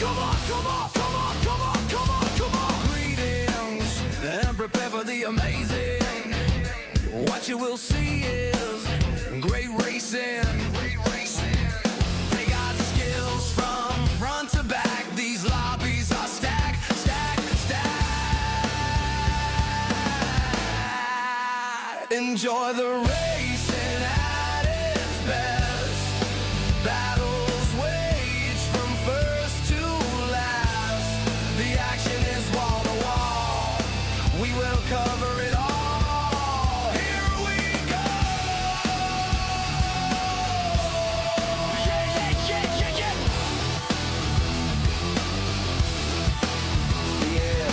Come on, come on, come on, come on, come on, come on. Greetings, and prepare for the amazing. What you will see is great racing. They got skills from front to back. These lobbies are stacked, stacked, stacked. Enjoy the racing at its best. Battles waged from first to last. The action is wall to wall. We will cover it all. Here we go. Yeah, yeah, yeah, yeah, yeah. Yeah,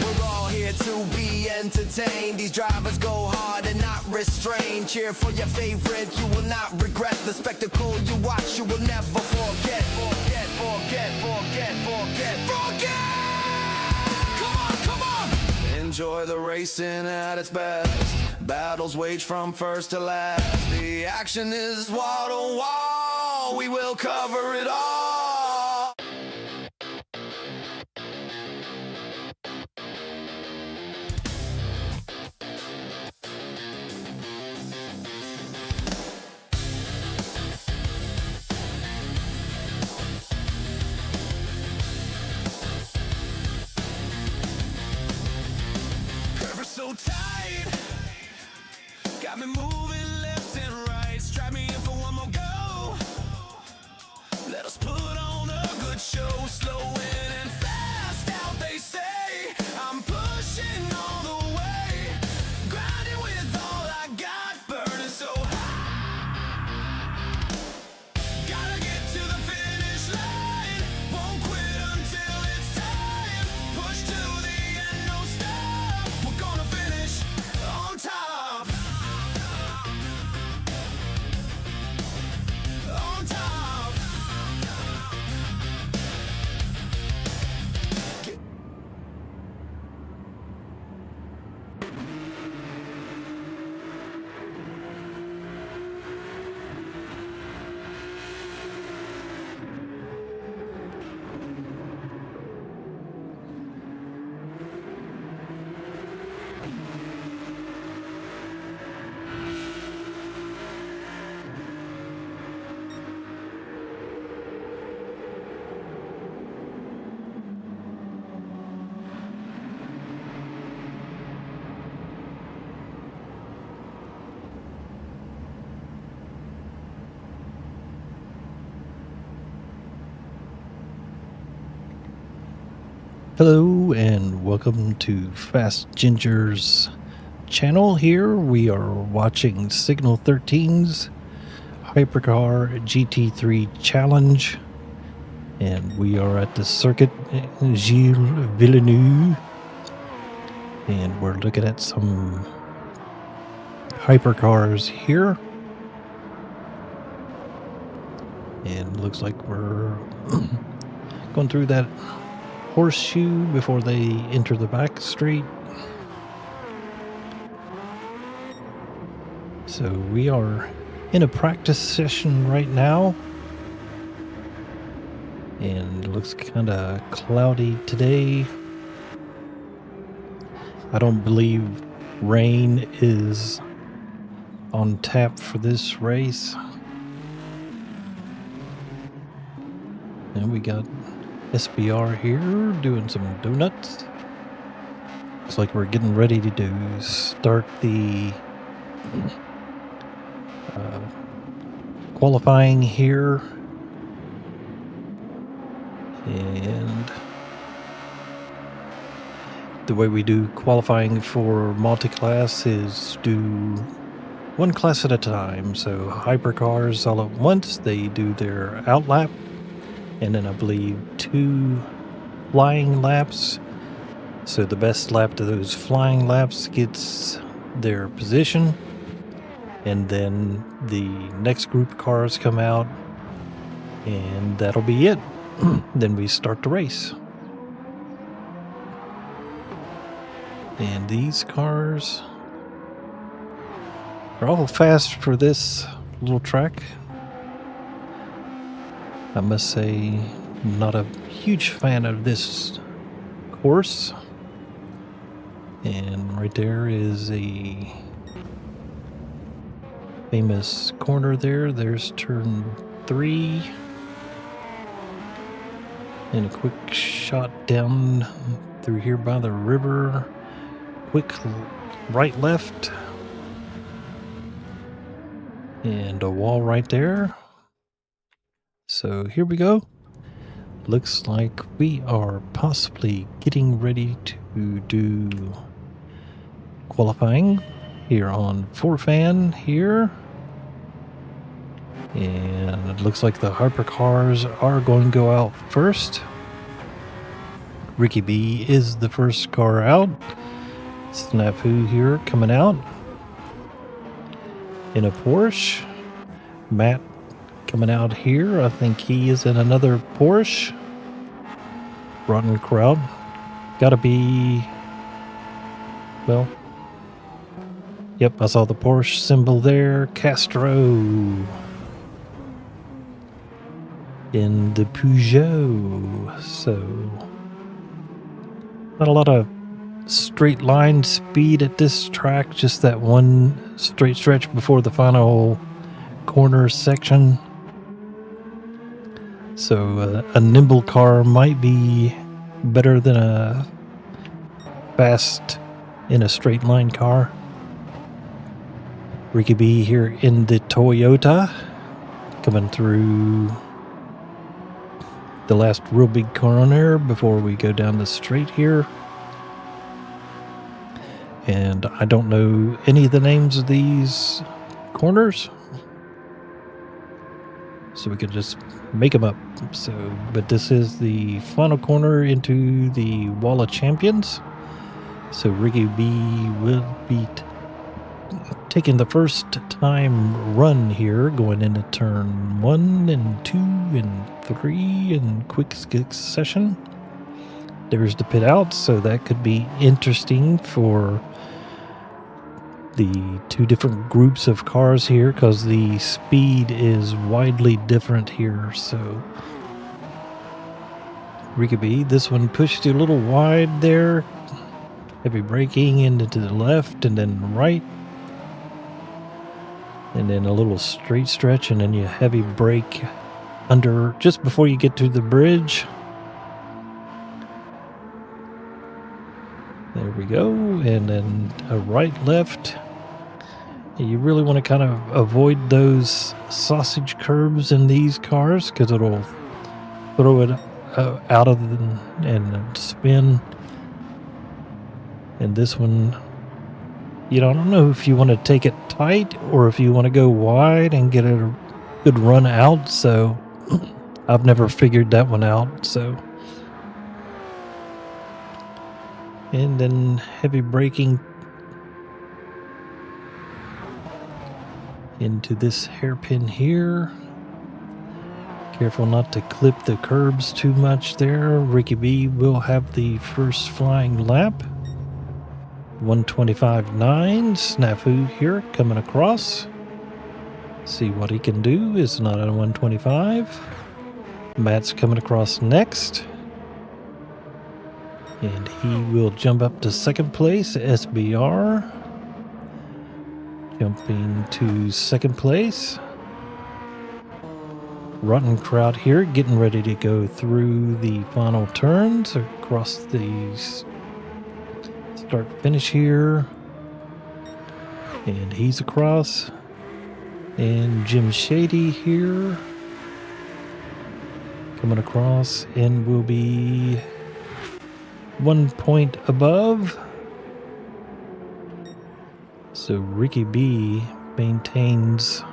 we're all here to be entertained. These drivers go hard and not restrained. Cheer for your favorite, you will not regret the spectacle you watch. You will never forget, forget, forget, forget, forget, forget. Come on, come on. Enjoy the racing at its best. Battles waged from first to last. The action is wall to wall. We will cover it all. Ever so tight, got me moving left and right. Strike me in for one more go. Let us put on a good show. Slow in and fast out, they say. I'm pushing all the way, grinding with all I got, burning so high. Gotta get to the finish line. Won't quit until it's time. Push to the end, no stop. We're gonna finish on top. On top. Hello and welcome to Fast Ginger's channel. Here we are watching Signal 13's Hyper-car GT3 challenge, and we are at the circuit Gilles Villeneuve, and we're looking at some hypercars here, and looks like we're going through that horseshoe before they enter the back street. So we are in a practice session right now, and it looks kind of cloudy today. I don't believe rain is on tap for this race. And we got SBR here doing some donuts. Looks like we're getting ready to start the qualifying here. And the way we do qualifying for multi-class is do one class at a time. So hypercars all at once, they do their outlap, and then I believe 2 flying laps. So the best lap to those flying laps gets their position, and then the next group of cars come out, and that'll be it. Then we start the race. And these cars are all fast for this little track. I must say, Not a huge fan of this course. And right there is a famous corner there. There's turn 3. And a quick shot down through here by the river. Quick right, left. And a wall right there. So here we go. Looks like we are possibly getting ready to do qualifying here on 4-fan here. And it looks like the Hyper-cars are going to go out first. Ricky B is the first car out. Snafu here coming out in a Porsche. Matt coming out here. I think he is in another Porsche. Rotten crowd. Gotta be... Well... Yep, I saw the Porsche symbol there. Castro. In the Peugeot. So... Not a lot of straight line speed at this track. Just that one straight stretch before the final corner section. So a nimble car might be better than a fast in a straight line car. Ricky B here in the Toyota, coming through the last real big corner before we go down the straight here. And I don't know any of the names of these corners, so we could just make them up. So, but this is the final corner into the Wall of Champions. So Ricky B will be taking the first time run here, going into turn 1 and 2 and 3 in quick succession. There's the pit out, so that could be interesting for the two different groups of cars here, because the speed is widely different here. So Ricky B, this one pushed you a little wide there. Heavy braking into the left and then right. And then a little straight stretch, and then you heavy brake under just before you get to the bridge. There we go. And then a right, left. You really want to kind of avoid those sausage curbs in these cars, because it'll throw it out of and spin. And this one, I don't know if you want to take it tight or if you want to go wide and get a good run out. So I've never figured that one out. So, and then heavy braking into this hairpin here. Careful not to clip the curbs too much there. Ricky B will have the first flying lap. 125.9. Snafu here coming across. See what he can do. Is not a 125. Matt's coming across next. And he will jump up to second place. SBR jumping to second place. Rotten crowd here getting ready to go through the final turns across the start finish here. And he's across. And Jim Shady here coming across and will be 1 point above. So Ricky B maintains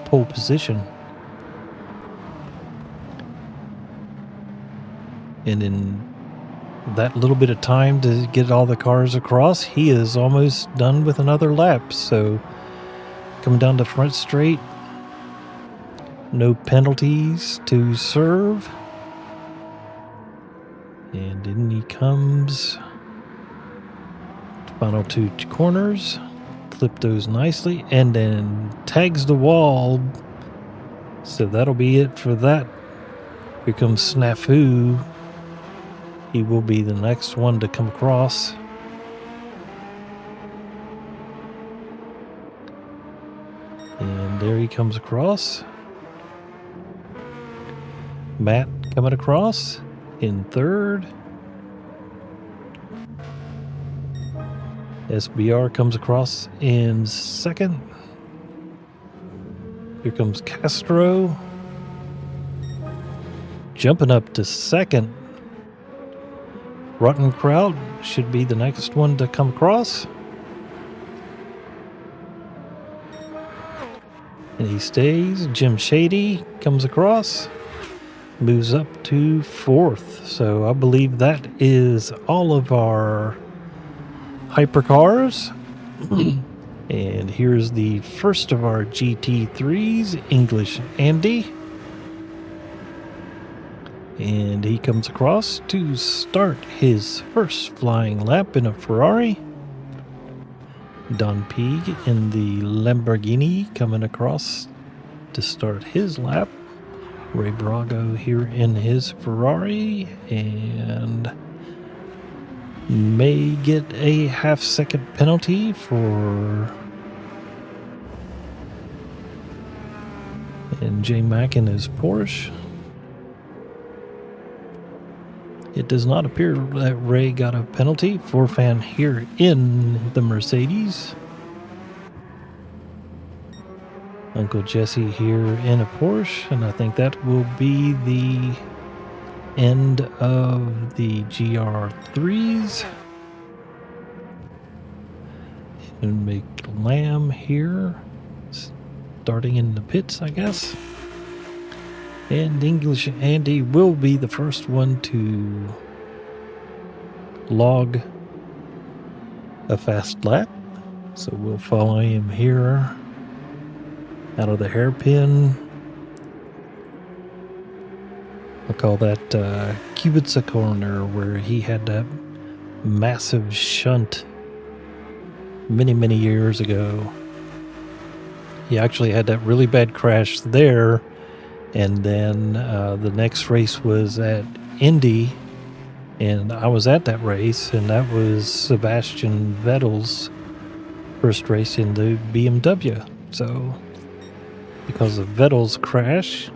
pole position. And in that little bit of time to get all the cars across, he is almost done with another lap. So coming down the front straight, no penalties to serve. And in he comes. Final two corners, clip those nicely, and then tags the wall. So that'll be it for that Here comes Snafu. He will be the next one to come across. And there he comes across. Matt coming across in third. SBR comes across in second. Here comes Castro. Jumping up to second. Rotten Crowd should be the next one to come across. And he stays. Jim Shady comes across. Moves up to fourth. So I believe that is all of our hypercars. And here's the first of our GT3s, English Andy. And he comes across to start his first flying lap in a Ferrari. Don P in the Lamborghini coming across to start his lap. Ray Brago here in his Ferrari and may get a half-second penalty for... And J Mac in his Porsche. It does not appear that Ray got a penalty. Forfan here in the Mercedes. Uncle Jesse here in a Porsche, and I think that will be the end of the GR3s. And make Lamb here, starting in the pits, I guess. And English Andy will be the first one to log a fast lap. So we'll follow him here out of the hairpin. I'll call that Kubica corner where he had that massive shunt many years ago. He actually had that really bad crash there. And then the next race was at Indy, and I was at that race, and that was Sebastian Vettel's first race in the BMW. So, because of Vettel's crash,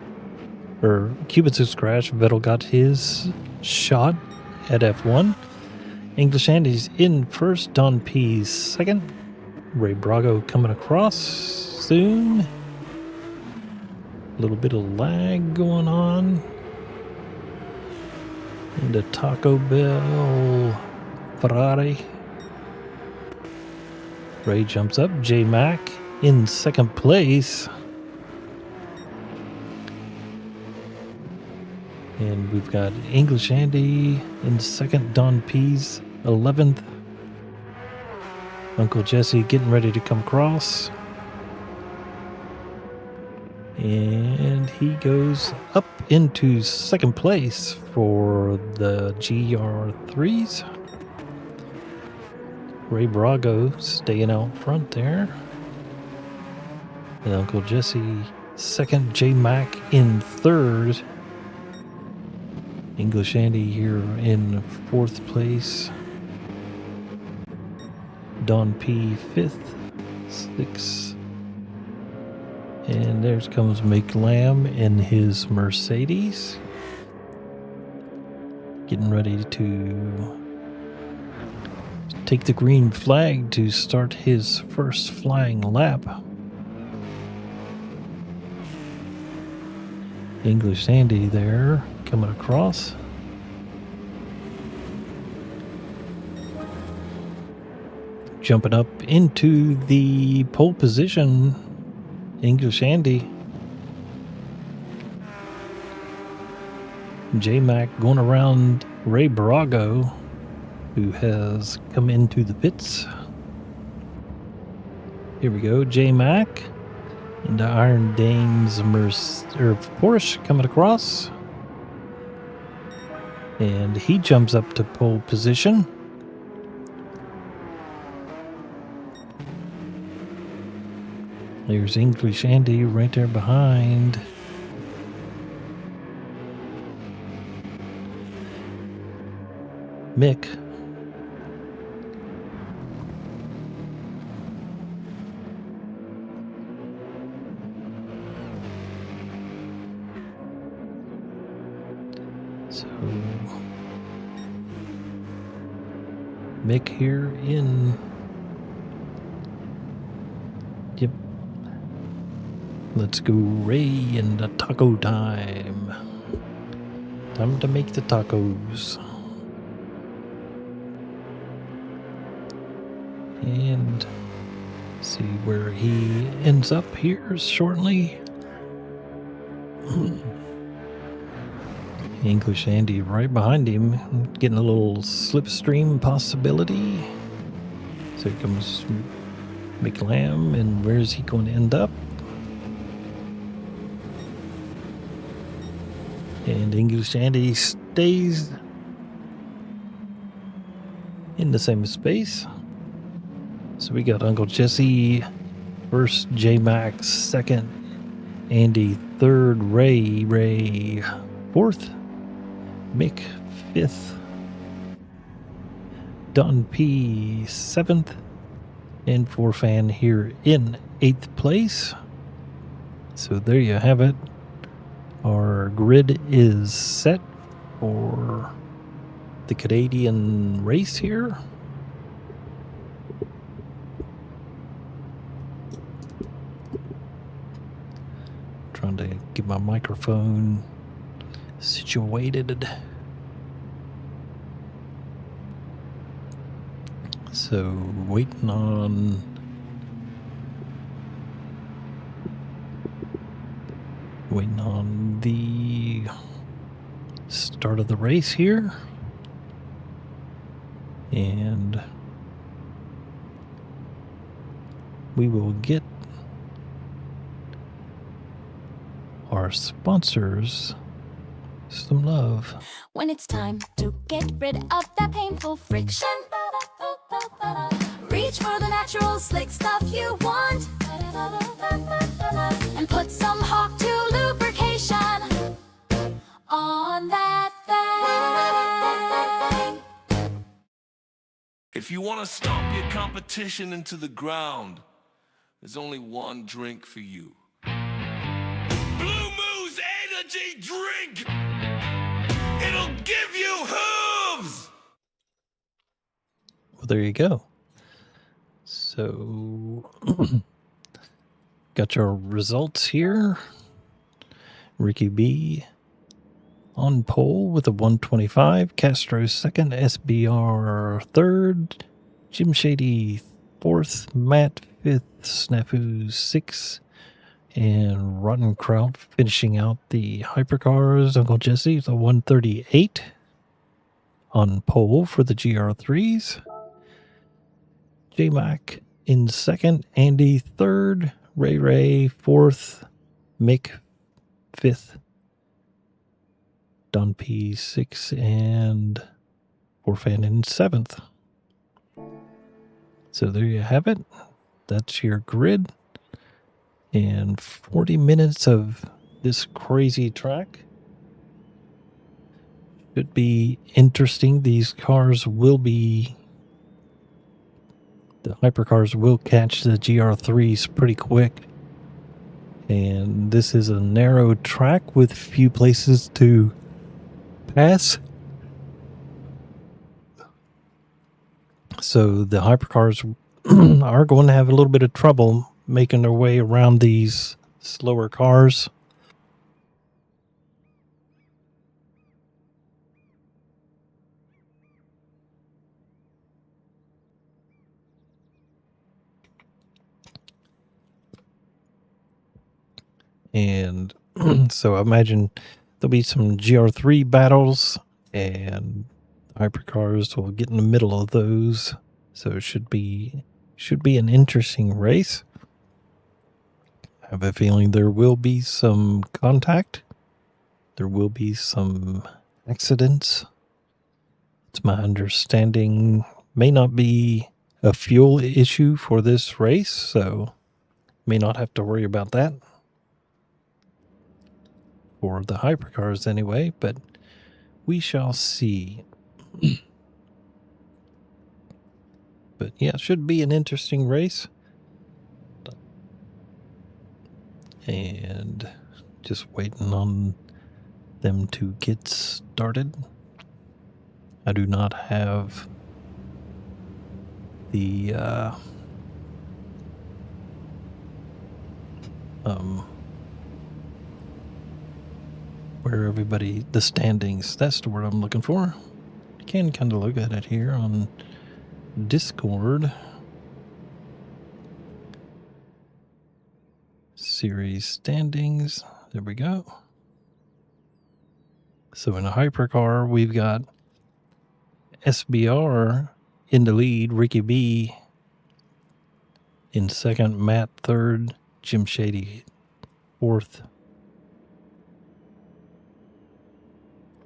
or Kubica's crash, Vettel got his shot at F1. English Andy's in first, Don P's second. Ray Brago coming across soon. A little bit of lag going on. And the Taco Bell Ferrari. Ray jumps up. J Mac in second place. And we've got English Andy in second. Don P's 11th. Uncle Jesse getting ready to come across. And he goes up into second place for the GR3s. Ray Brago staying out front there. And Uncle Jesse second. J Mac in third. English Andy here in fourth place. Don P fifth. Sixth. And there comes Mick Lamb in his Mercedes. Getting ready to take the green flag to start his first flying lap. English Andy there coming across. Jumping up into the pole position. English Andy. J Mac going around Ray Brago, who has come into the pits. Here we go, J Mac into Iron Dane's Porsche coming across. And he jumps up to pole position. There's English Andy right there behind. Mick. So Mick here in. Yep. Let's go Ray and the taco time. Time to make the tacos. And see where he ends up here shortly. English Andy right behind him, getting a little slipstream possibility. So here comes McLam, and where is he going to end up? And English Andy stays in the same space. So we got Uncle Jesse first, J-Max second, Andy third, Ray fourth, Mick fifth, Don P seventh, and Forfan here in 8th place. So there you have it. Our grid is set for the Canadian race here. Trying to get my microphone situated. So waiting on the start of the race here, and we will get our sponsors some love. When it's time to get rid of that painful friction, reach for the natural slick stuff you want, and put some Hawk 2 lubrication on that thing. If you want to stomp your competition into the ground, there's only one drink for you. Blue Moose Energy Drink! It'll give you hooves! Well, there you go. So, got your results here. Ricky B on pole with a 125. Castro second. SBR third. Jim Shady fourth. Matt fifth. Snafu sixth. And Rotten Kraut finishing out the Hyper-cars. Uncle Jesse with a 138 on pole for the GR3s. J-Mac in second. Andy third. Ray fourth. Mick fifth. Don P sixth. And Forfan in seventh. So there you have it. That's your grid. And 40 minutes of this crazy track. Should be interesting. These cars will be... The Hypercars will catch the GR3s pretty quick. And this is a narrow track with few places to pass. So the Hypercars are going to have a little bit of trouble making their way around these slower cars. And so I imagine there'll be some GR3 battles, and Hypercars will get in the middle of those. So it should be an interesting race. I have a feeling there will be some contact. There will be some accidents. It's my understanding may not be a fuel issue for this race, so may not have to worry about that. For the Hypercars anyway, but we shall see. But yeah, it should be an interesting race. And just waiting on them to get started. I do not have the where everybody, the standings, that's the word I'm looking for. You can kind of look at it here on Discord. Series standings, there we go. So in a hypercar, we've got SBR in the lead, Ricky B in second, Matt third, Jim Shady fourth,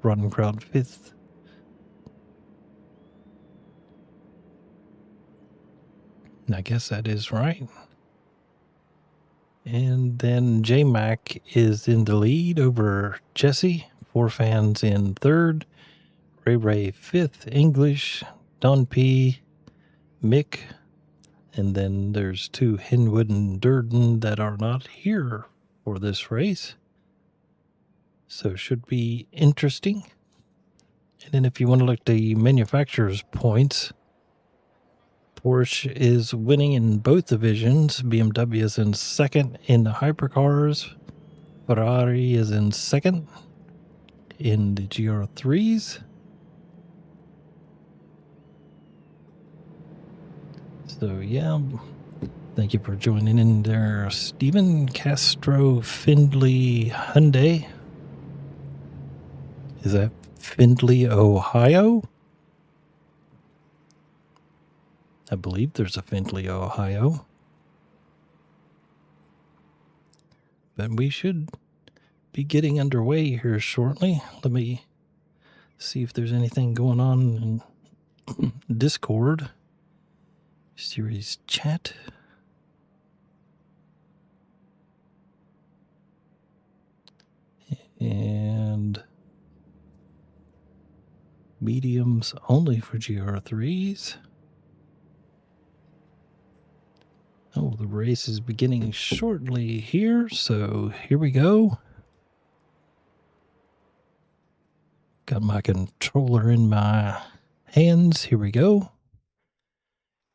Rod Crowd fifth, and I guess that is right. And then J-Mac is in the lead over Jesse, 4 fans in third, Ray fifth, English, Don P, Mick, and then there's 2 Hinwood and Durden that are not here for this race. So should be interesting. And then if you want to look at the manufacturer's points, Porsche is winning in both divisions. BMW is in second in the hypercars. Ferrari is in second in the GR3s. So yeah, thank you for joining in there, Stephen. Castro Findlay Hyundai. Is that Findlay, Ohio? I believe there's a Findlay, Ohio. But we should be getting underway here shortly. Let me see if there's anything going on in Discord. Series chat. And mediums only for GR3s. Oh, the race is beginning shortly here, so here we go. Got my controller in my hands. Here we go.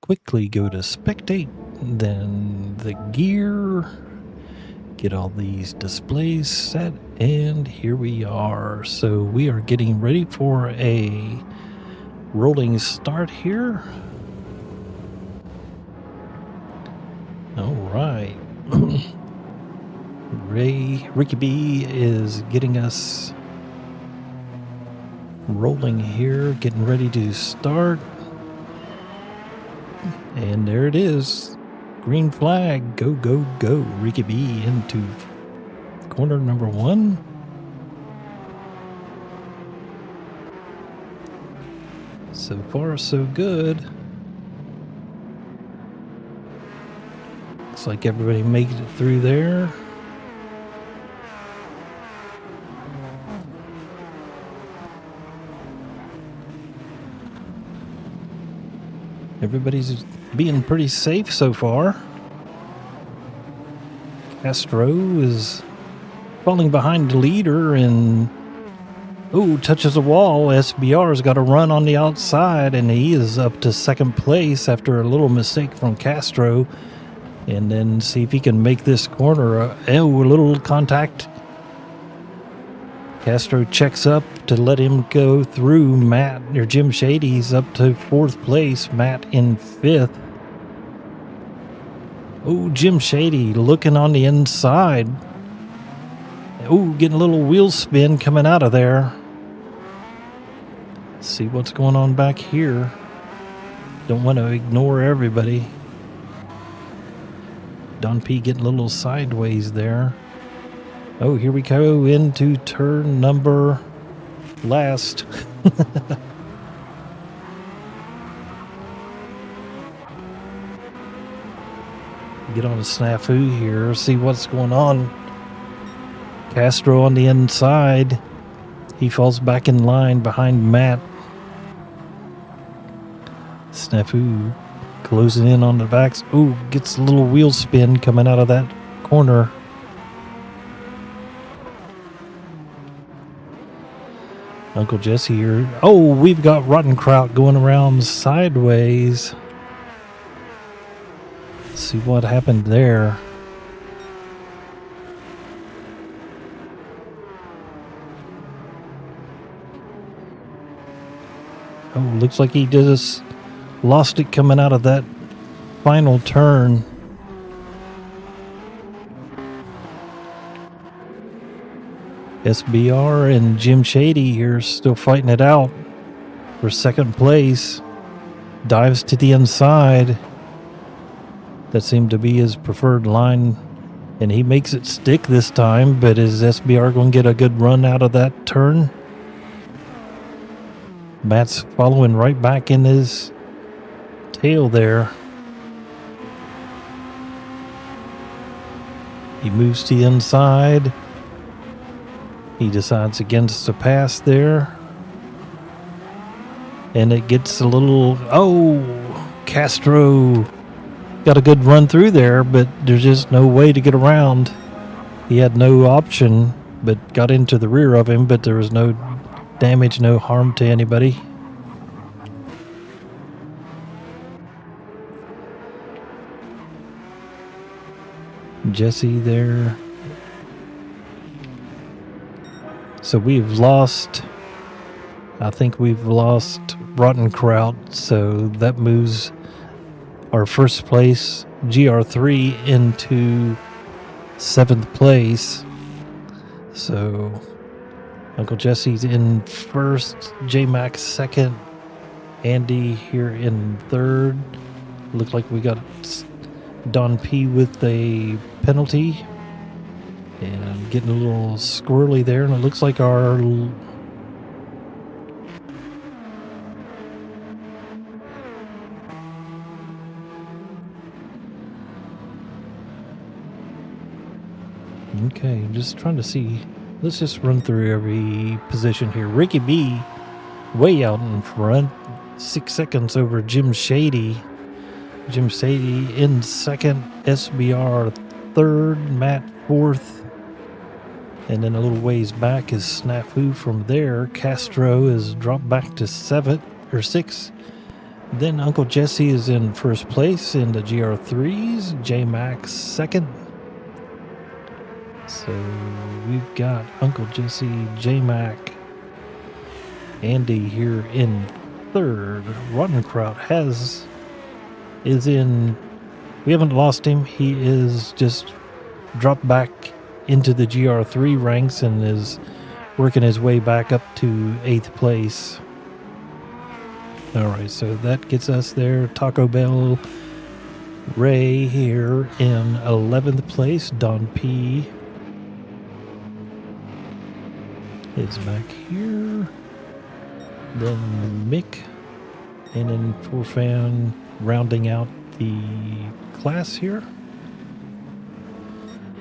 Quickly go to spectate, then the gear. Get all these displays set, and here we are. So we are getting ready for a rolling start here. All right. Ricky B is getting us rolling here, getting ready to start. And there it is. Green flag. Go, go, go. Ricky B into corner number 1. So far, so good. Looks like everybody made it through there. Everybody's being pretty safe so far. Castro is falling behind the leader and touches a wall. SBR's got a run on the outside, and he is up to second place after a little mistake from Castro. And then see if he can make this corner. A little contact. Castro checks up to let him go through. Matt, or Jim Shady's up to 4th place. Matt in 5th. Oh, Jim Shady looking on the inside. Oh, getting a little wheel spin coming out of there. Let's see what's going on back here. Don't want to ignore everybody. Don P getting a little sideways there. Oh, here we go into turn number last. Get on a snafu here, see what's going on. Castro on the inside. He falls back in line behind Matt. Snafu Closing in on the backs. Ooh, gets a little wheel spin coming out of that corner. Uncle Jesse here. Oh, we've got Rottenkraut going around sideways. Let's see what happened there. Oh, looks like he just lost it coming out of that final turn. SBR and Jim Shady here still fighting it out for second place. Dives to the inside. That seemed to be his preferred line, and he makes it stick this time, but is SBR going to get a good run out of that turn? Matt's following right back in his tail there. He moves to the inside. He decides against the pass there. And it gets a little... Oh! Castro got a good run through there, but there's just no way to get around. He had no option, but got into the rear of him, but there was no damage, no harm to anybody. Jesse there. So we've lost, I think we've lost Rottenkraut, so that moves our first place GR3 into 7th place. So Uncle Jesse's in first, J-Mac second, Andy here in third. Looked like we got Don P with a penalty. And getting a little squirrely there, and it looks like our... Okay, just trying to see. Let's just run through every position here. Ricky B, way out in front. 6 seconds over Jim Shady. Jim Shady in second. SBR third. Matt fourth. And then a little ways back is Snafu from there. Castro is dropped back to 7th or 6th. Then Uncle Jesse is in first place in the GR3s. J-Mac second. So we've got Uncle Jesse, J-Mac, Andy here in third. Rottenkraut is in... We haven't lost him. He is just dropped back into the GR3 ranks and is working his way back up to 8th place. Alright, so that gets us there. Taco Bell Ray here in 11th place. Don P is back here. Then Mick, and then Forfan rounding out the class here.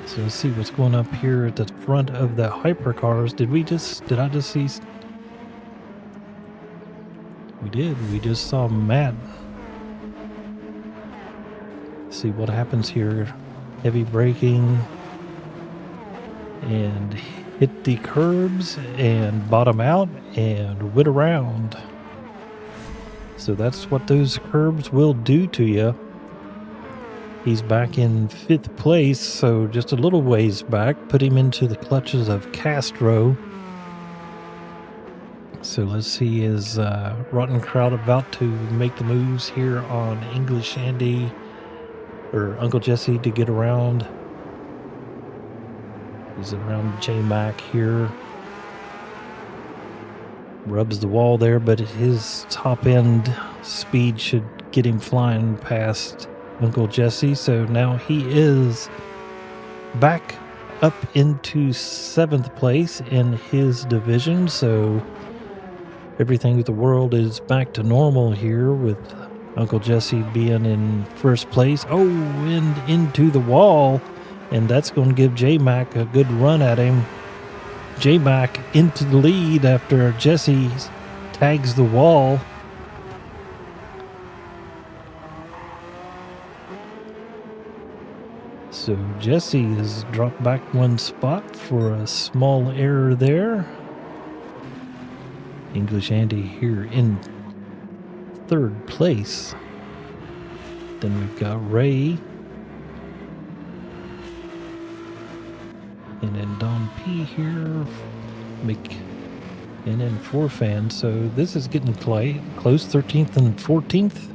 So let's see what's going up here at the front of the hypercars. Did I just see? We did. We just saw Matt. See what happens here. Heavy braking. And hit the curbs and bottom out and whip around. So that's what those curbs will do to you. He's back in 5th place, so just a little ways back. Put him into the clutches of Castro. So let's see, is Rottenkraut about to make the moves here on English Andy or Uncle Jesse to get around? He's around J-Mac here. Rubs the wall there, but his top end speed should get him flying past Uncle Jesse. So now he is back up into 7th place in his division. So everything with the world is back to normal here with Uncle Jesse being in first place. Oh, and into the wall. And that's going to give J-Mac a good run at him. J-Mac into the lead after Jesse tags the wall. So Jesse has dropped back one spot for a small error there. English Andy here in third place. Then we've got Ray. And then Don P here. And then Forfan. So this is getting close, 13th and 14th.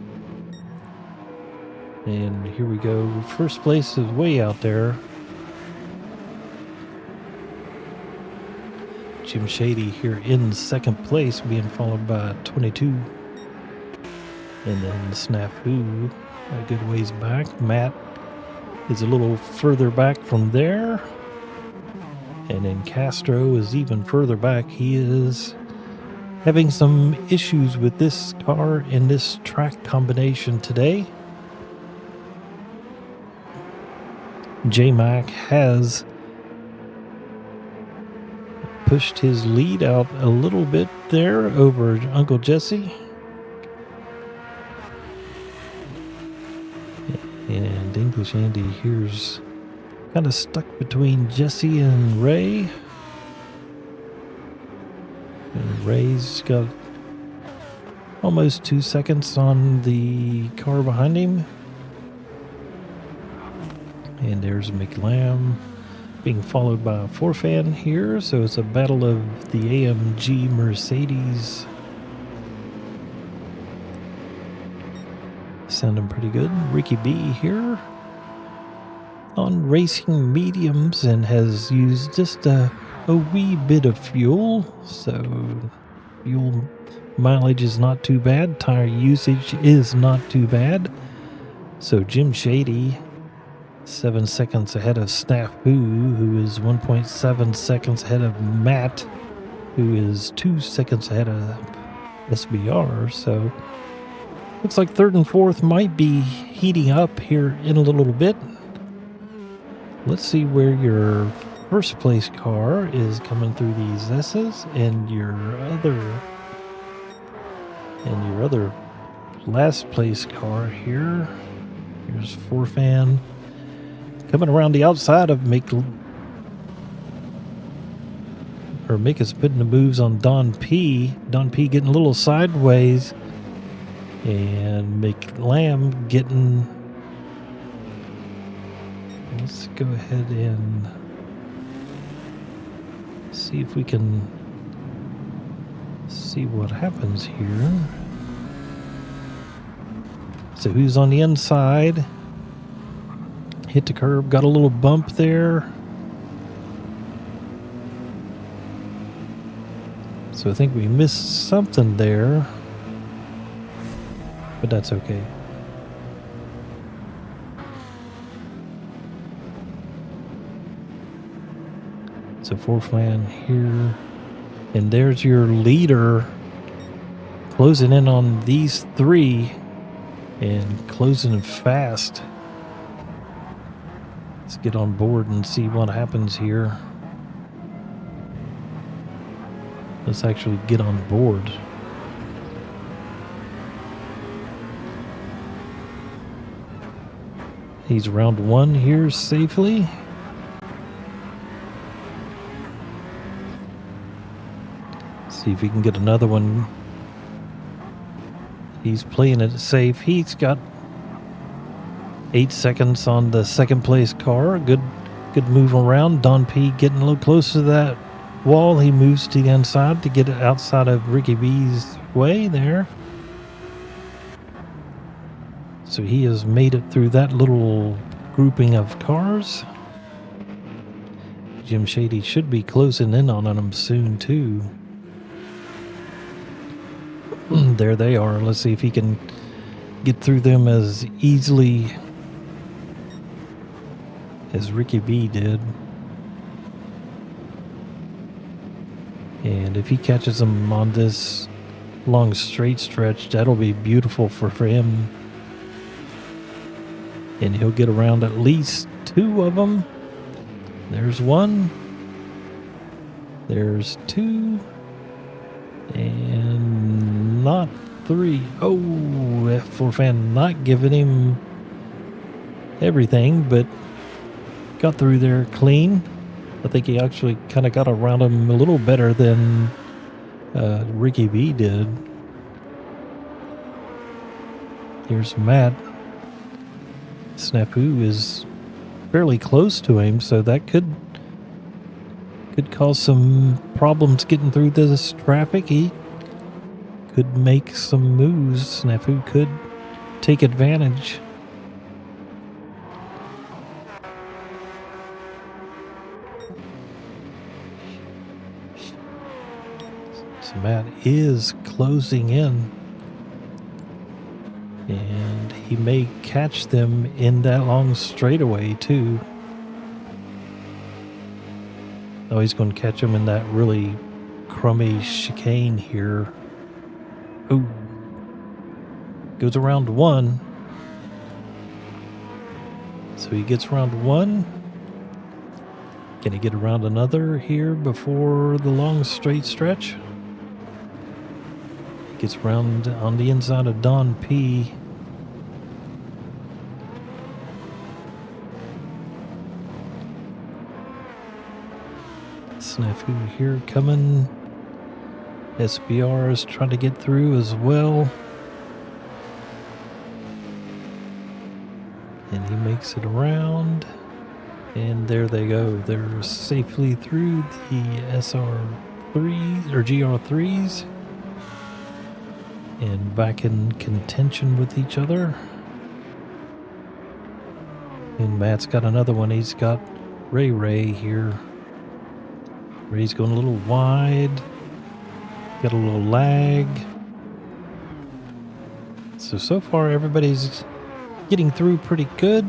And here we go. First place is way out there. Jim Shady here in second place, being followed by 22. And then Snafu, a good ways back. Matt is a little further back from there. And then Castro is even further back. He is having some issues with this car in this track combination today. J-Mac has pushed his lead out a little bit there over Uncle Jesse. And English Andy here's kind of stuck between Jesse and Ray. And Ray's got almost 2 seconds on the car behind him. And there's McLam being followed by Forfan here. So it's a battle of the AMG Mercedes. Sounding pretty good. Ricky B here on racing mediums and has used just a wee bit of fuel. So fuel mileage is not too bad. Tire usage is not too bad. So Jim Shady, 7 seconds ahead of Snafu, who is 1.7 seconds ahead of Matt, who is 2 seconds ahead of SBR. So looks like third and fourth might be heating up here in a little bit. Let's see where your first place car is coming through these S's and your other last place car here. Here's Forfan coming around the outside of Mick is putting the moves on Don P. Don P getting a little sideways. And McLam getting... Let's go ahead and see if we can see what happens here. So who's on the inside? Hit the curb, got a little bump there. So I think we missed something there, but that's okay. So fourth man here, and there's your leader closing in on these three and closing fast. Let's get on board and see what happens here. Let's actually get on board. He's round one here safely. See if he can get another one. He's playing it safe. He's got 8 seconds on the second place car. Good move around. Don P getting a little closer to that wall. He moves to the inside to get it outside of Ricky B's way there. So he has made it through that little grouping of cars. Jim Shady should be closing in on him soon too. There they are. Let's see if he can get through them as easily as Ricky B did. And if he catches them on this long straight stretch, that'll be beautiful for him. And he'll get around at least two of them. There's one. There's two. And not three. Oh, F4 fan not giving him everything, but got through there clean. I think he actually kind of got around him a little better than Ricky B did. Here's Matt. Snafu is fairly close to him, so that could cause some problems getting through this traffic. He could make some moves. Snafu could take advantage. So Matt is closing in, and he may catch them in that long straightaway too. Oh, he's going to catch them in that really crummy chicane here. Ooh. Goes around one. So he gets around one. Can he get around another here before the long straight stretch? Gets around on the inside of Don P. Snafu here coming. SBR is trying to get through as well. And he makes it around. And there they go. They're safely through the SR3s or GR3s. And back in contention with each other. And Matt's got another one. He's got Ray here. Ray's going a little wide. Got a little lag. So far everybody's getting through pretty good.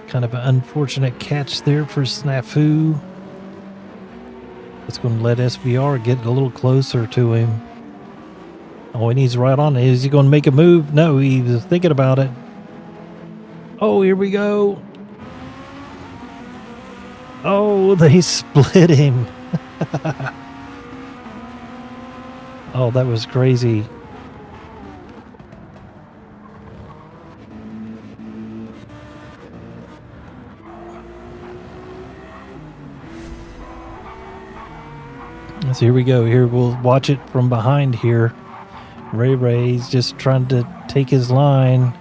Kind of an unfortunate catch there for Snafu. It's going to let SBR get a little closer to him. Oh, and he's right on it. Is he going to make a move? No, he was thinking about it. Oh, here we go. Oh, they split him. Oh, that was crazy. So here we go. Here, we'll watch it from behind here. Ray's just trying to take his line.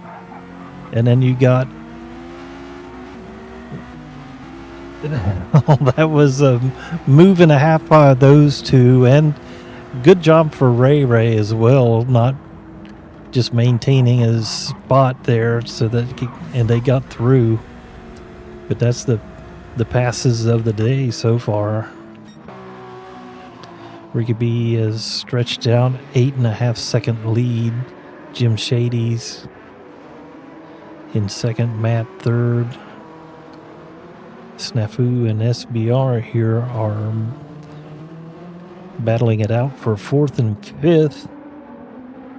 And then you got... Oh, that was a move and a half by those two. And good job for Ray as well. Not just maintaining his spot there so that and they got through. But that's the passes of the day so far. Ricky B has stretched out 8.5 second lead. Jim Shady's in second, Matt third. Snafu and SBR here are battling it out for fourth and fifth.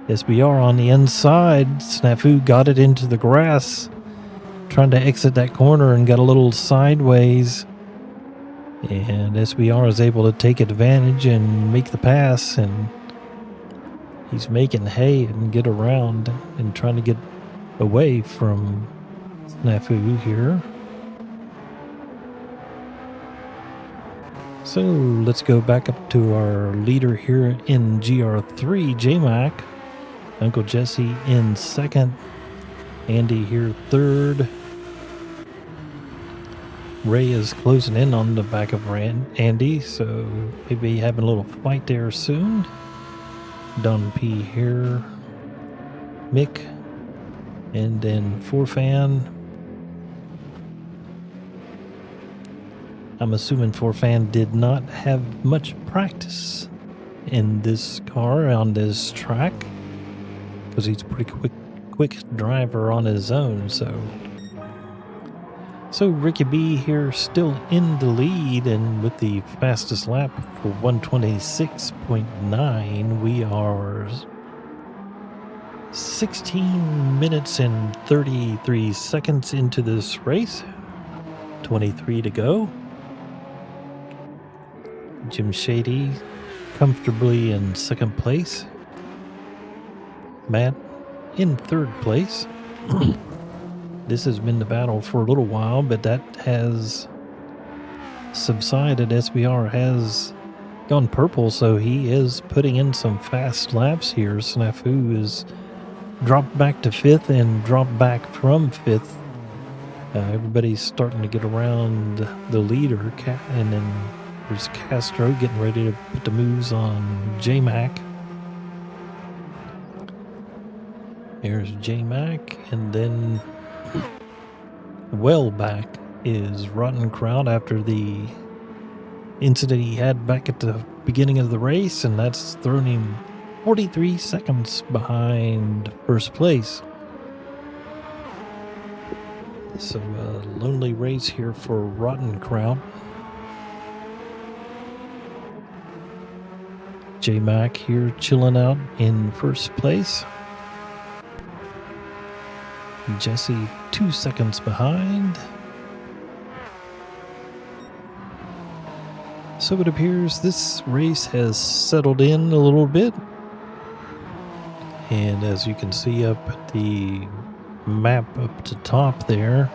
SBR on the inside. Snafu got it into the grass, trying to exit that corner and got a little sideways. And SBR is able to take advantage and make the pass, and he's making hay and get around and trying to get away from Snafu here. So let's go back up to our leader here in GR3, J-Mac. Uncle Jesse in second. Andy here third. Ray is closing in on the back of Andy, so maybe having a little fight there soon. Don P here. Mick. And then Forfan. I'm assuming Forfan did not have much practice in this car on this track, because he's a pretty quick driver on his own, So Ricky B here still in the lead, and with the fastest lap for 126.9, we are 16 minutes and 33 seconds into this race. 23 to go. Jim Shady comfortably in second place. Matt in third place. This has been the battle for a little while, but that has subsided. SBR has gone purple, so he is putting in some fast laps here. Snafu is dropped back to 5th and dropped back from 5th. Everybody's starting to get around the leader, and then there's Castro getting ready to put the moves on J-Mac. There's J-Mac, and then well back is Rotten Crowd after the incident he had back at the beginning of the race, and that's thrown him 43 seconds behind first place. So a lonely race here for Rotten Crowd. J-Mac here chilling out in first place. Jesse 2 seconds behind. So it appears this race has settled in a little bit. And as you can see up at the map up to top there,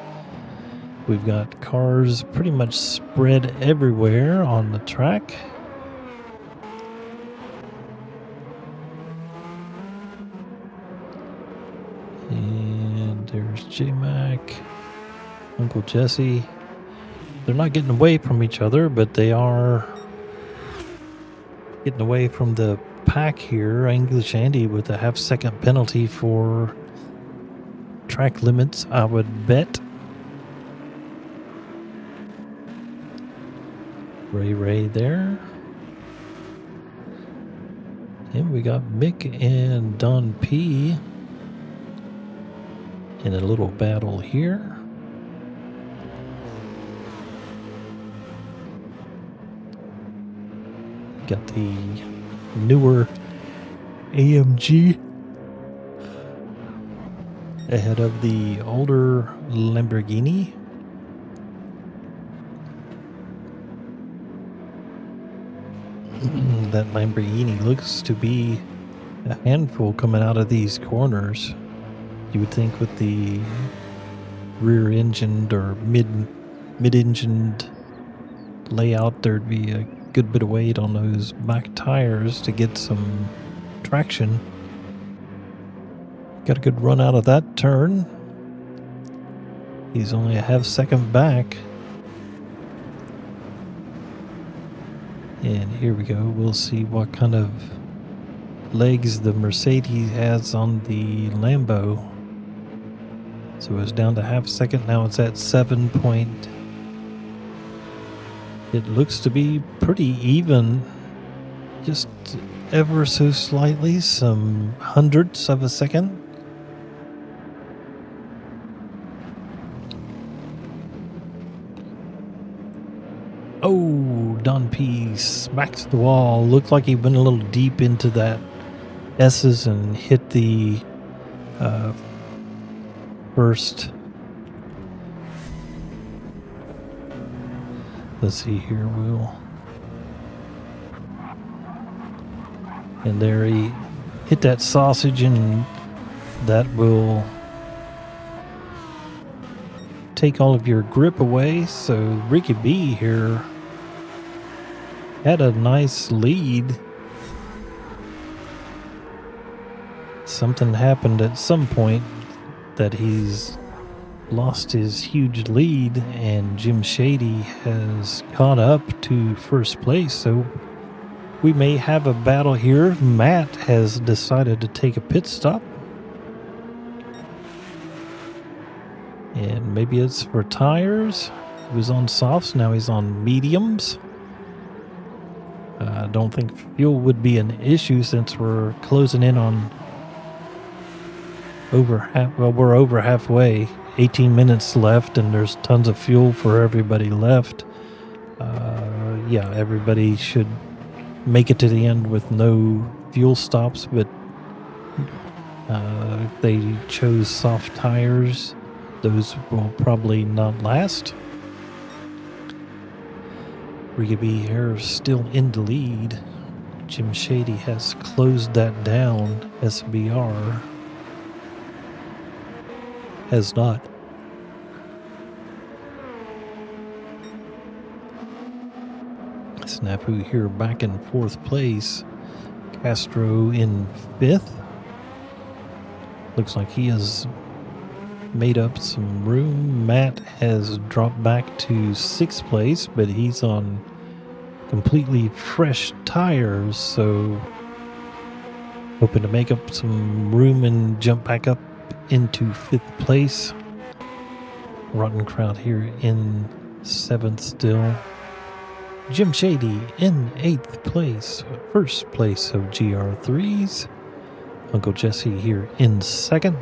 we've got cars pretty much spread everywhere on the track. And there's J-Mac, Uncle Jesse. They're not getting away from each other, but they are getting away from the pack here. English Andy with a half-second penalty for track limits, I would bet. Ray there. And we got Mick and Don P in a little battle here. Got the newer AMG ahead of the older Lamborghini. That Lamborghini looks to be a handful coming out of these corners. You would think with the rear-engined or mid-engined layout, there'd be a good bit of weight on those back tires to get some traction. Got a good run out of that turn. He's only a half-second back. And here we go. We'll see what kind of legs the Mercedes has on the Lambo. So it's down to half-second. Now it's at 7 point. It looks to be pretty even. Just ever so slightly, some hundredths of a second. Oh, Don P smacks the wall. Looked like he went a little deep into that S's and hit the first. Let's see here, and there he hit that sausage, and that will take all of your grip away. So Ricky B here had a nice lead. Something happened at some point that he's lost his huge lead, and Jim Shady has caught up to first place. So we may have a battle here. Matt has decided to take a pit stop, and maybe it's for tires. He was on softs, now he's on mediums. I don't think fuel would be an issue since we're closing in on we're over halfway. 18 minutes left, and there's tons of fuel for everybody left. Yeah, everybody should make it to the end with no fuel stops, but if they chose soft tires, those will probably not last. Ricky B here still in the lead. Jim Shady has closed that down. SBR has not. Snafu here back in 4th place. Castro in 5th. Looks like he has made up some room. Matt has dropped back to 6th place, but he's on completely fresh tires, so hoping to make up some room and jump back up into 5th place. Rotten Crowd here in 7th still. Jim Shady in 8th place. 1st place of GR3s. Uncle Jesse here in 2nd.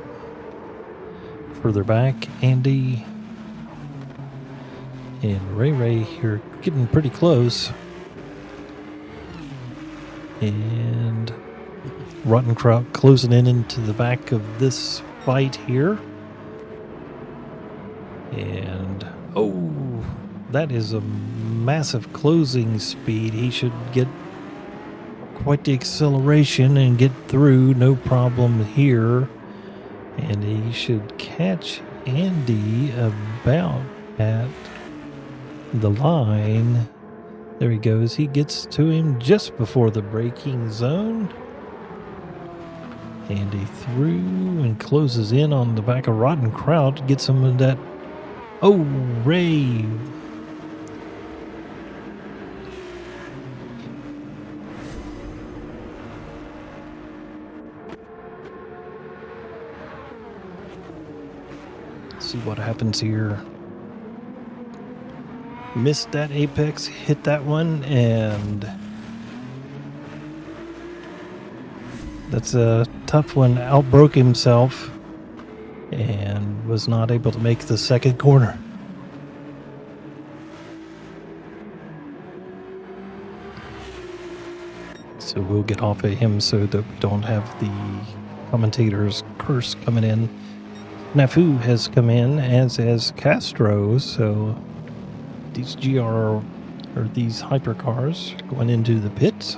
Further back, Andy and Ray here getting pretty close. And Rotten Crowd closing in into the back of this fight here. And that is a massive closing speed. He should get quite the acceleration and get through, no problem here. And he should catch Andy about at the line. There he goes. He gets to him just before the braking zone. Andy through and closes in on the back of Rotten Crowd to get some of that. Oh, Ray. See what happens here. Missed that apex, hit that one, and that's a tough one. Outbroke himself and was not able to make the second corner. So we'll get off of him so that we don't have the commentator's curse coming in. Nafu has come in, as has Castro, so these these hypercars going into the pits.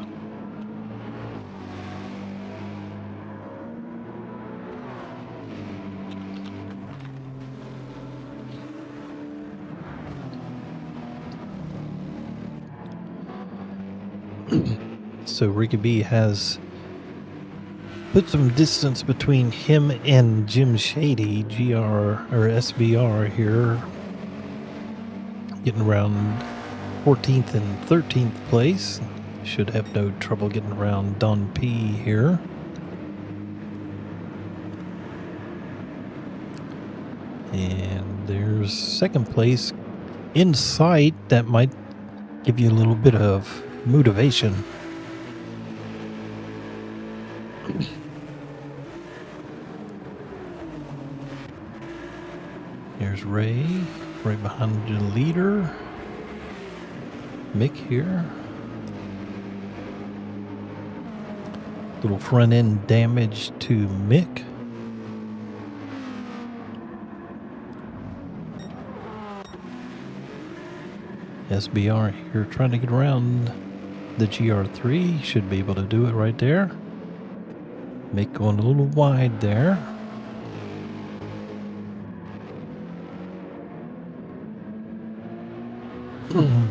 So Ricky B has put some distance between him and Jim Shady, SBR here, getting around 14th and 13th place. Should have no trouble getting around Don P here. And there's 2nd place in sight. That might give you a little bit of motivation. There's Ray right behind the leader. Mick here. Little front end damage to Mick. SBR here trying to get around the GR3. Should be able to do it right there. Mick going a little wide there.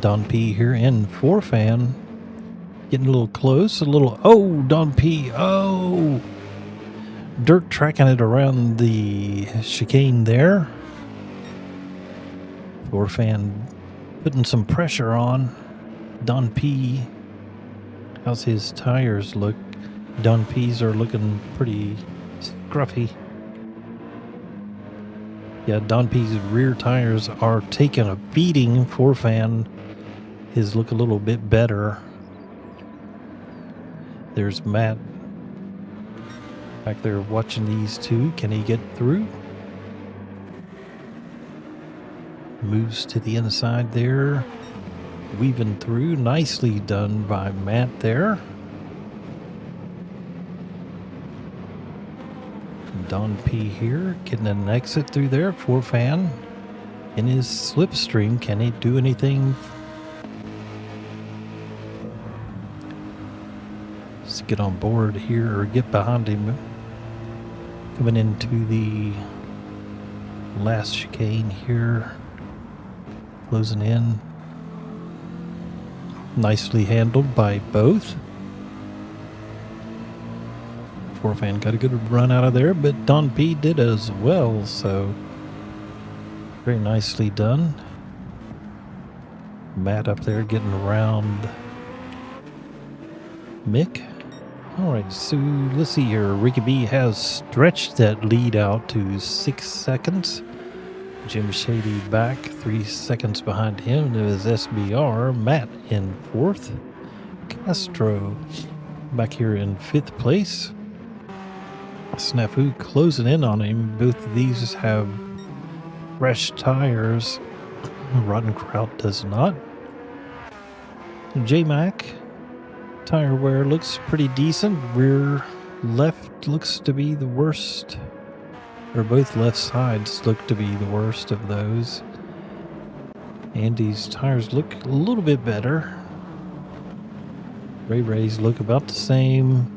Don P here in 4fan. Getting a little close. Don P. Oh! Dirt tracking it around the chicane there. 4fan putting some pressure on Don P. How's his tires look? Don P's are looking pretty scruffy. Yeah, Don P's rear tires are taking a beating. 4fan, his look a little bit better. There's Matt back there watching these two. Can he get through? Moves to the inside there. Weaving through. Nicely done by Matt there. Don P here getting an exit through there. 4fan in his slipstream. Can he do anything? Let's get on board here or get behind him. Coming into the last chicane here. Closing in. Nicely handled by both. Forfan got a good run out of there, but Don P did as well, so very nicely done. Matt up there getting around Mick. Alright, so let's see here. Ricky B has stretched that lead out to 6 seconds. Jim Shady back 3 seconds behind him. It was SBR. Matt in 4th. Castro back here in 5th place. Snafu closing in on him. Both of these have fresh tires. Rotten Kraut does not. J-Mac tire wear looks pretty decent. Rear left looks to be the worst. Or both left sides look to be the worst of those. Andy's tires look a little bit better. Ray's look about the same.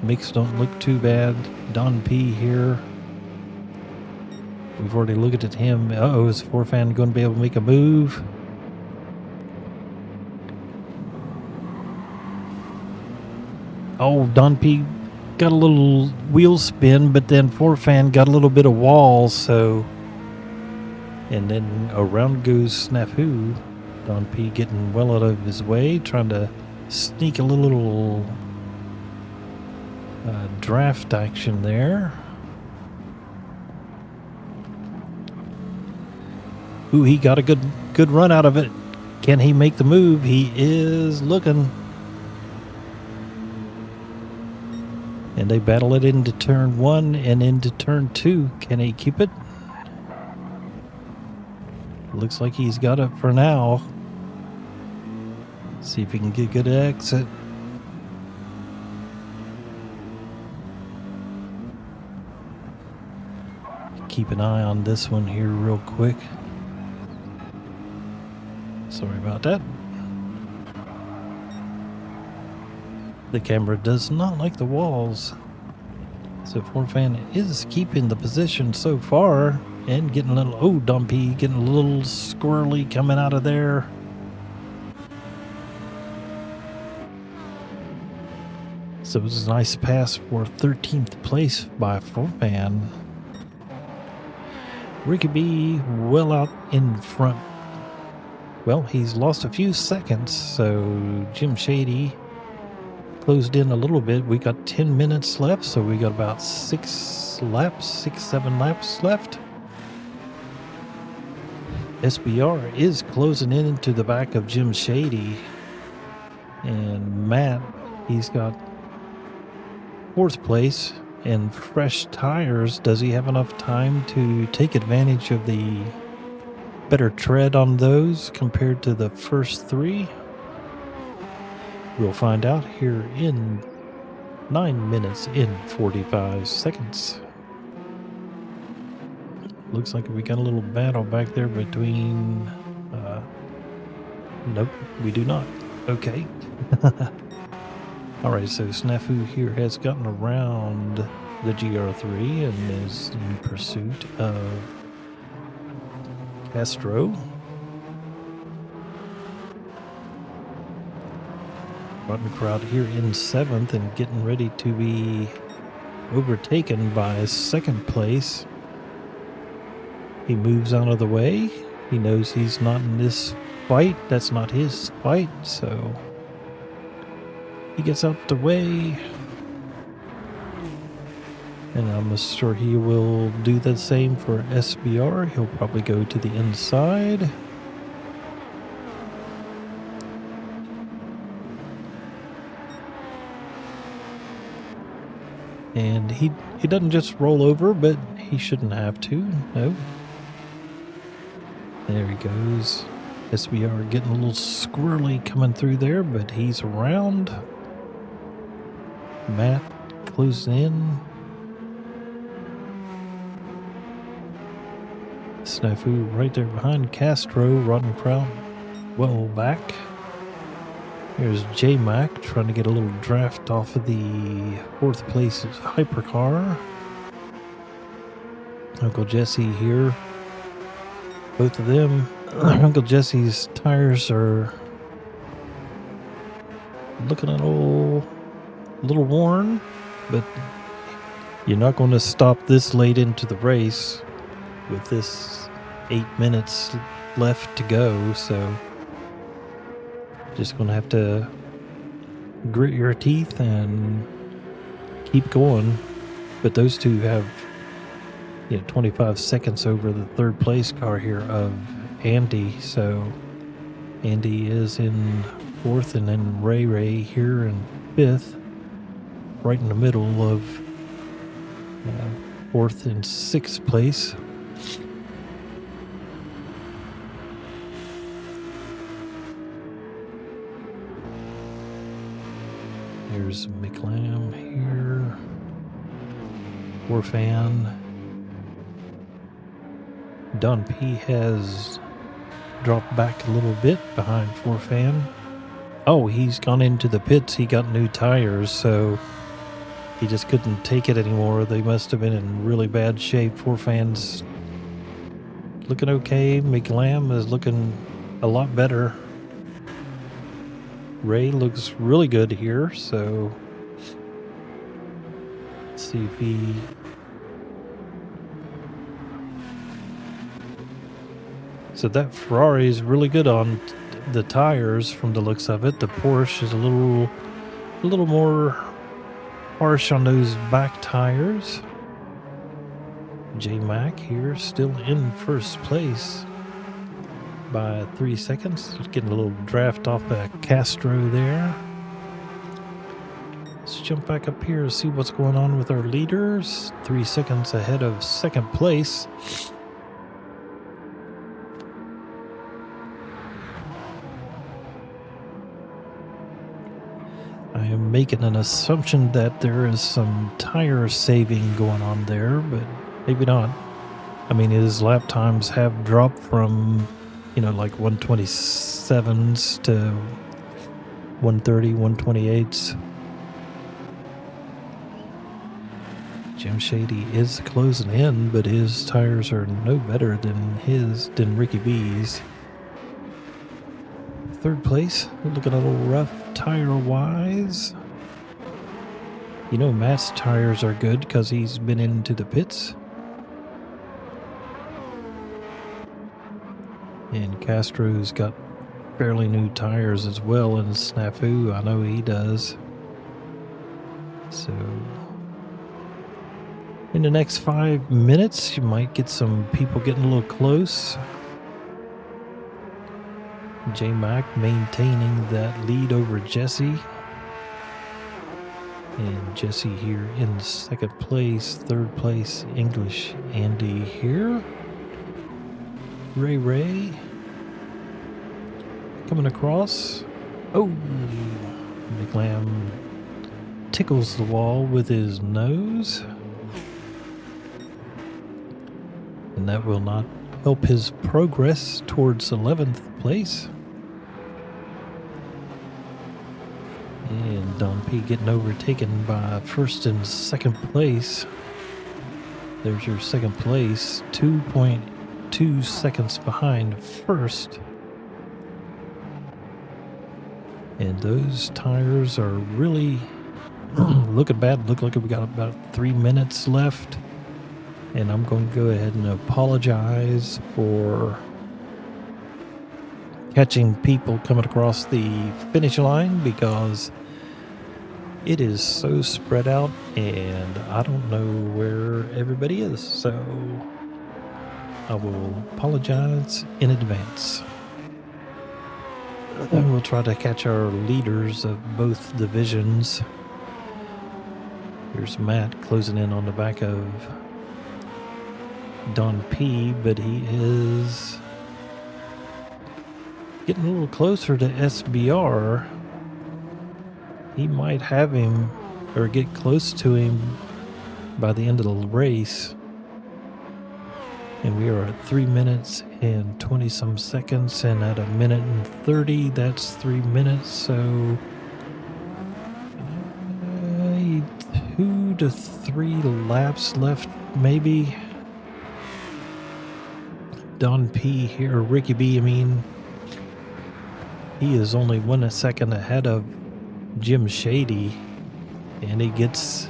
Mix don't look too bad. Don P here. We've already looked at him. Uh-oh, is Forfan going to be able to make a move? Oh, Don P got a little wheel spin, but then Forfan got a little bit of wall, so... And then around goes Snafu. Don P getting well out of his way, trying to sneak a little draft action there. Ooh, he got a good run out of it. Can he make the move? He is looking. And they battle it into turn 1 and into turn 2. Can he keep it? Looks like he's got it for now. See if he can get a good exit. Keep an eye on this one here real quick. Sorry about that. The camera does not like the walls. So Forfan is keeping the position so far and getting a little, oh, Dumpy getting a little squirrely coming out of there. So it was a nice pass for 13th place by Forfan. Ricky B well out in front. Well, he's lost a few seconds, so Jim Shady closed in a little bit. We got 10 minutes left, so we got about 7 laps left. SBR is closing in into the back of Jim Shady. And Matt, he's got 4th place and fresh tires. Does he have enough time to take advantage of the better tread on those compared to the first 3? We'll find out here in 9 minutes and 45 seconds. Looks like we got a little battle back there between... nope, we do not. Okay. Alright, so Snafu here has gotten around the GR3 and is in pursuit of Castro. Rotten Crowd here in 7th and getting ready to be overtaken by 2nd place. He moves out of the way. He knows he's not in this fight. That's not his fight, so he gets out the way. And I'm sure he will do the same for SBR. He'll probably go to the inside. And he doesn't just roll over, but he shouldn't have to. No. There he goes. SBR getting a little squirrely coming through there, but he's around. Matt closing in. Snafu right there behind Castro. Rotten Crown well back. Here's J-Mac trying to get a little draft off of the 4th place Hyper-car. Uncle Jesse here. Both of them. Uncle Jesse's tires are looking a little worn, but you're not going to stop this late into the race with this 8 minutes left to go, so just going to have to grit your teeth and keep going. But those two have 25 seconds over the third place car here of Andy, so Andy is in fourth, and then Ray here in fifth, right in the middle of fourth and sixth place. There's McLam here, Warfan. Don P has dropped back a little bit behind Forfan. Oh, he's gone into the pits. He got new tires, so he just couldn't take it anymore. They must have been in really bad shape. Forfan's looking okay. McLam is looking a lot better. Ray looks really good here, so let's see if he... So that Ferrari is really good on the tires from the looks of it. The Porsche is a little more harsh on those back tires. J-Mac here still in first place by 3 seconds. Just getting a little draft off that Castro there. Let's jump back up here and see what's going on with our leaders. 3 seconds ahead of second place. I am making an assumption that there is some tire saving going on there, but maybe not. I mean, his lap times have dropped from, like 127s to 130, 128s. Jim Shady is closing in, but his tires are no better than Ricky B's. Third place, looking a little rough tire-wise. Matt's tires are good because he's been into the pits. And Castro's got fairly new tires as well in Snafu. I know he does. So, in the next 5 minutes, you might get some people getting a little close. J-Mac maintaining that lead over Jesse. And Jesse here in second place. Third place, English Andy here. Ray coming across. Oh, McLam tickles the wall with his nose. And that will not help his progress towards 11th place. And Don P getting overtaken by first and second place. There's your second place, 2.2 seconds behind first. And those tires are really looking bad. Look like we got about 3 minutes left. And I'm going to go ahead and apologize for catching people coming across the finish line because it is so spread out and I don't know where everybody is. So I will apologize in advance. And we'll try to catch our leaders of both divisions. Here's Matt closing in on the back of Don P, but he is getting a little closer to SBR. He might have him or get close to him by the end of the race. And we are at 3 minutes and 20 some seconds, and at 1 minute and 30, that's 3 minutes. So 2 to 3 laps left, maybe. Don P here, Ricky B, I mean, he is only 1 second ahead of Jim Shady, and he gets,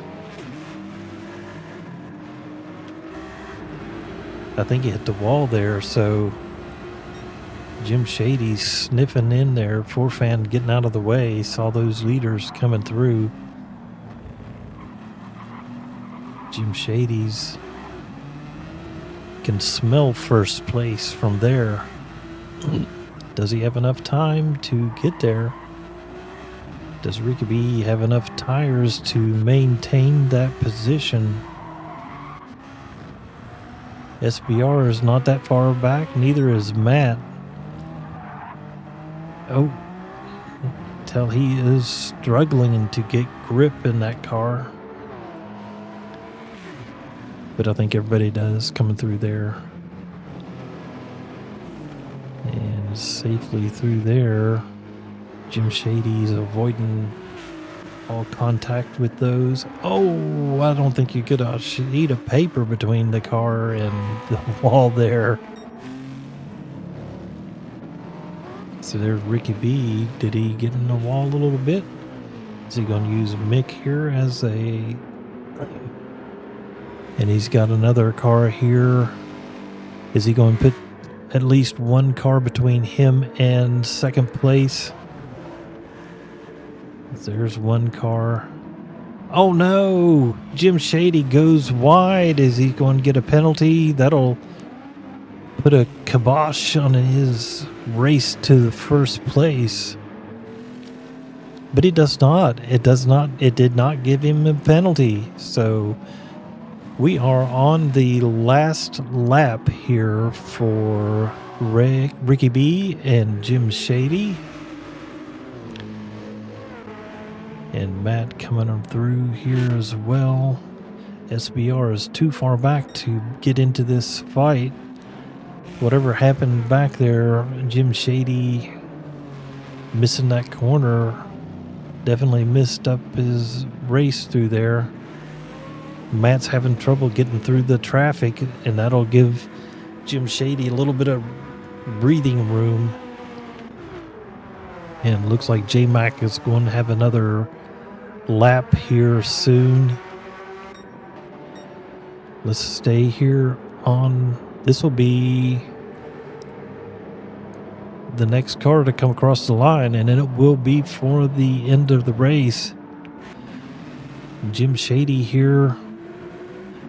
I think he hit the wall there, so Jim Shady's sniffing in there. Forfan getting out of the way, saw those leaders coming through. Jim Shady's can smell first place from there. Does he have enough time to get there? Does Ricky B have enough tires to maintain that position? SBR is not that far back, neither is Matt. Oh, tell he is struggling to get grip in that car. But I think everybody does coming through there. And safely through there. Jim Shady's avoiding all contact with those. Oh, I don't think you could a sheet of paper between the car and the wall there. So there's Ricky B. Did he get in the wall a little bit? Is he going to use Mick here as a... And he's got another car here. Is he going to put at least one car between him and second place? There's one car. Oh no! Jim Shady goes wide. Is he going to get a penalty? That'll put a kibosh on his race to the first place. But it does not. It did not give him a penalty. So we are on the last lap here for Ricky B and Jim Shady. And Matt coming through here as well. SBR is too far back to get into this fight. Whatever happened back there, Jim Shady missing that corner definitely messed up his race through there. Matt's having trouble getting through the traffic, and that'll give Jim Shady a little bit of breathing room. And it looks like J-Mac is going to have another lap here soon. Let's stay here on... This will be the next car to come across the line, and then it will be for the end of the race. Jim Shady here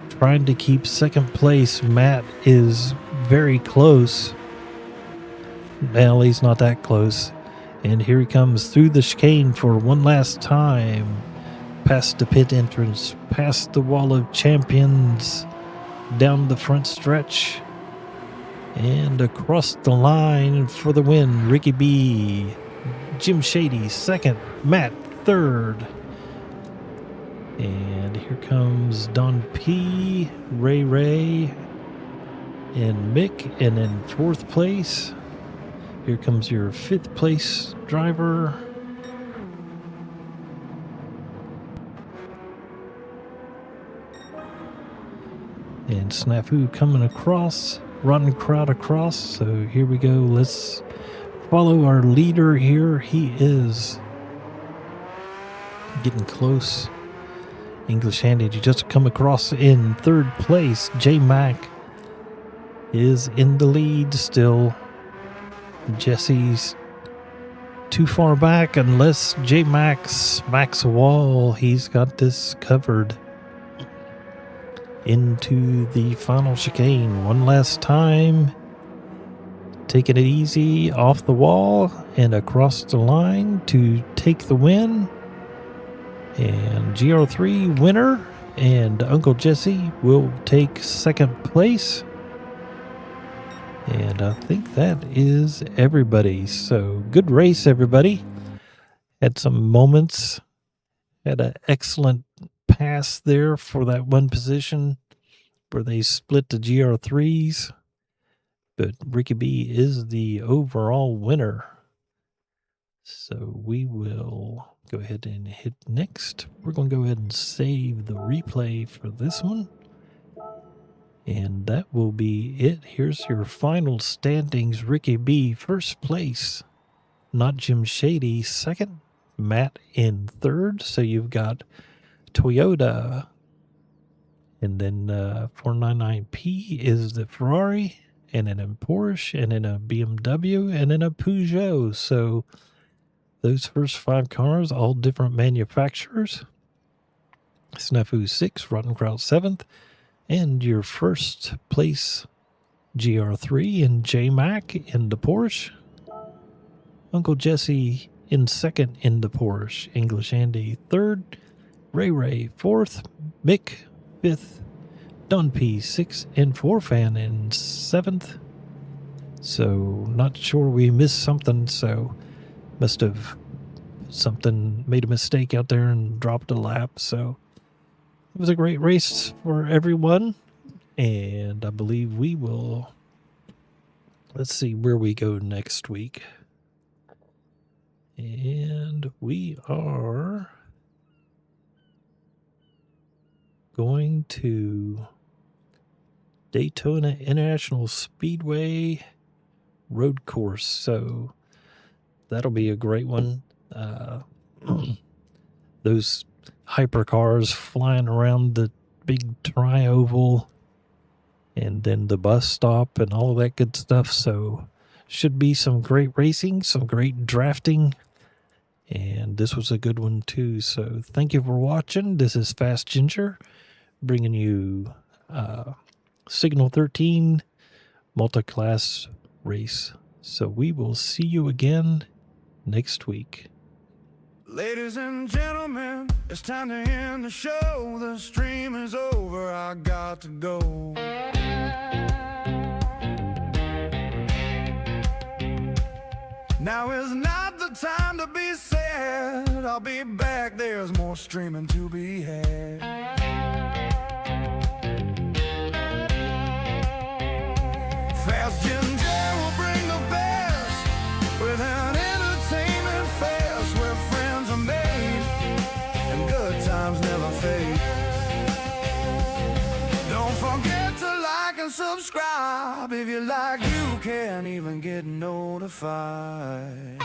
trying to keep second place. Matt is very close. Well, he's not that close. And here he comes through the chicane for one last time. Past the pit entrance, past the wall of champions, down the front stretch, and across the line for the win. Ricky B, Jim Shady second, Matt third. And here comes Don P, Ray, and Mick. And in fourth place, here comes your fifth place driver. And Snafu coming across, running crowd across. So here we go. Let's follow our leader here. He is getting close. English handed. You just come across in third place. J-Mac is in the lead still. Jesse's too far back unless J-Mac smacks a wall. He's got this covered. Into the final chicane one last time. Taking it easy off the wall and across the line to take the win. And GR3 winner, and Uncle Jesse will take second place. And I think that is everybody. So good race, everybody. Had some moments. Had an excellent pass there for that one position where they split the GR3s. But Ricky B is the overall winner. So we will go ahead and hit next. We're going to go ahead and save the replay for this one. And that will be it. Here's your final standings. Ricky B, first place. Not Jim Shady, second. Matt in third. So you've got Toyota, and then 499P is the Ferrari, and then a Porsche, and then a BMW, and then a Peugeot. So those first 5 cars, all different manufacturers. Snafu 6, Rotten Kraut 7th, and your first place GR3 and J-Mac in the Porsche. Uncle Jesse in second in the Porsche. English Andy 3rd. Ray 4th. Mick 5th. Don P 6th. And 4Fan in 7th. So not sure we missed something, so must have made a mistake out there and dropped a lap. So it was a great race for everyone. And I believe we will, let's see where we go next week. And we are going to Daytona International Speedway road course. So that'll be a great one. Those hypercars flying around the big tri-oval, and then the bus stop and all of that good stuff. So should be some great racing, some great drafting, and this was a good one too. So thank you for watching. This is Fast Ginger bringing you Signal 13 multi-class race. So we will see you again next week. Ladies and gentlemen, it's time to end the show. The stream is over, I got to go. Now is not the time to be sad. I'll be back, there's more streaming to be had. Fast Ginger will bring the best with an entertainment fest where friends are made and good times never fade. Don't forget to like and subscribe. If you like, you can even get notified.